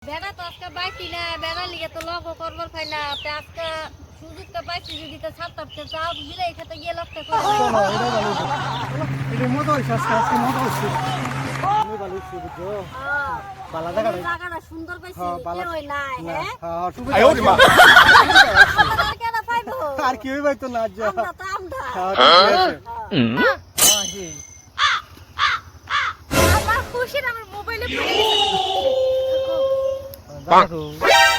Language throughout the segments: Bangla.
বেড়া তো আজকে বাইছি না, বেড়া লিগে তো লগও করবার পাই না। আজকে সুযোগটা পাইছি, যদি তো ছাড়তে চাও বিলাই খেতে গিয়ে লক্ষ্য করে এটা মজা হয়েছে আজকে মজা হচ্ছে আমি ভালো হচ্ছে বুঝছো বালা জায়গাটা সুন্দর পাইছি, কেউ হই নাই। কেন পাইবো আর কি হইবাই তো না যা আমরা তো আমরা আমার খুশির আমার মোবাইলে পড়ে দেখো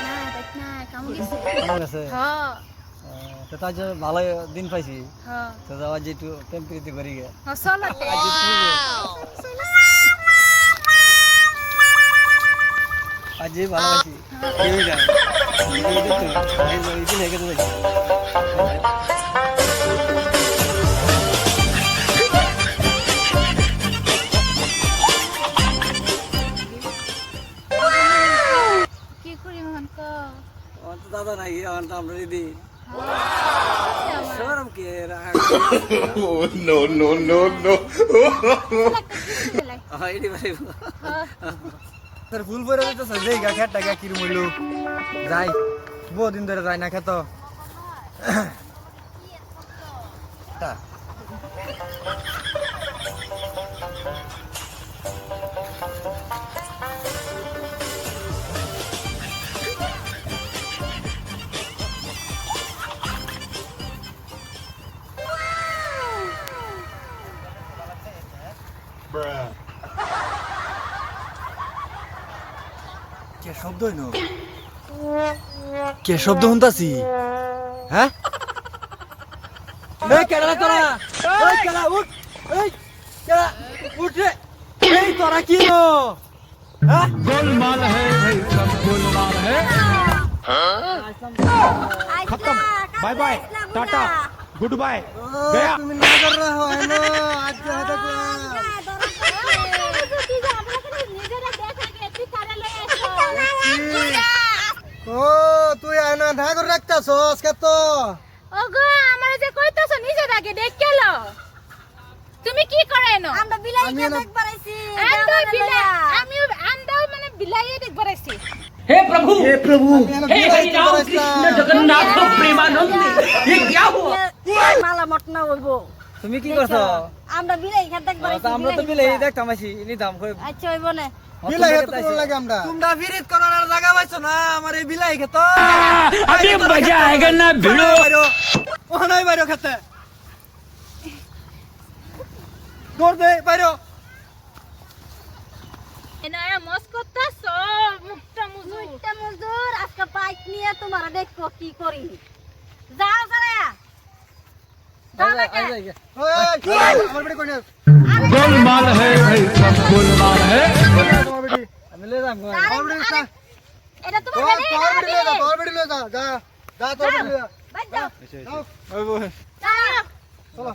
না দেখ না কেমন গেছে। আমার কাছে হ্যাঁ তো তার জন্য ভালো দিন পাইছি হ্যাঁ তো যাওয়া যে একটু প্রেম প্রীতি করি গে চলো আজ যে ভালো পাইছি কেউ যায় এই দিন হেগে তো কি করি মন কো আমার তো দাদা নাই আমার তো আমরা দিদি শরম কি no, no, no, no. ID ভাই স্যার ফুল পরে দিতেছ যেই গা খেটটা গা কিরম হইলো যাই বহুদিন ধরে যাই না খেত কে শব্দ হইনো কে শব্দ শুনতাছি হ্যাঁ এই কেডা তোরা এই কেডা উঠ এই কেডা উঠ রে এই তোরা কি নো হ্যাঁ गोलमाल है भाई सब गोलमाल है खत्म bye bye tata goodbye गया তুমি না कर रहा हो है ना आज के हटा को ও তুই আয়না ঢা করে রাখতাছস কত ওগো আমারে যে কইতাছ নিজে আগে দেখ গেল তুমি কি করে নো আমরা বিলাই কে দেখবার আইছি আন্দা বিলাই আমি আন্দাও মানে বিলাই দেখবার আইছি हे प्रभु हे हरि राम कृष्ण जगन्नाथ प्रेमानंद ये क्या हुआ মালা মটনা হইবো তুমি কি করছো আমরা বিলাই কে দেখবার আইছি আমরা তো বিলে দেখতাম আছি ইনি দাম কই আচ্ছা হইবো না বিলাই এত কোন লাগে আমরা তোমরা ফিরিত করার জায়গা পাইছো না আমার এই বিলাই খেত अभी मजा आएगा ना भिड़ो ও নাই বাইরো খেতে দৌড় দে বাইরো এনারা মস করতাছ মুক্তা মুজুর আজকে বাইক নিয়ে তোমার দেখো কি করি যাও যারা আমার বেটি কোনে गोलमाल है भाई सब गोलमाल है তোমার বেটি আমি ले যাম আমার বেটি যা এটা তোমার তোর বেটি ले जा তোর বেটি ले जा যা যা তোর বেটি ले जा বাইক যাও যাও ওই বল যাও চলো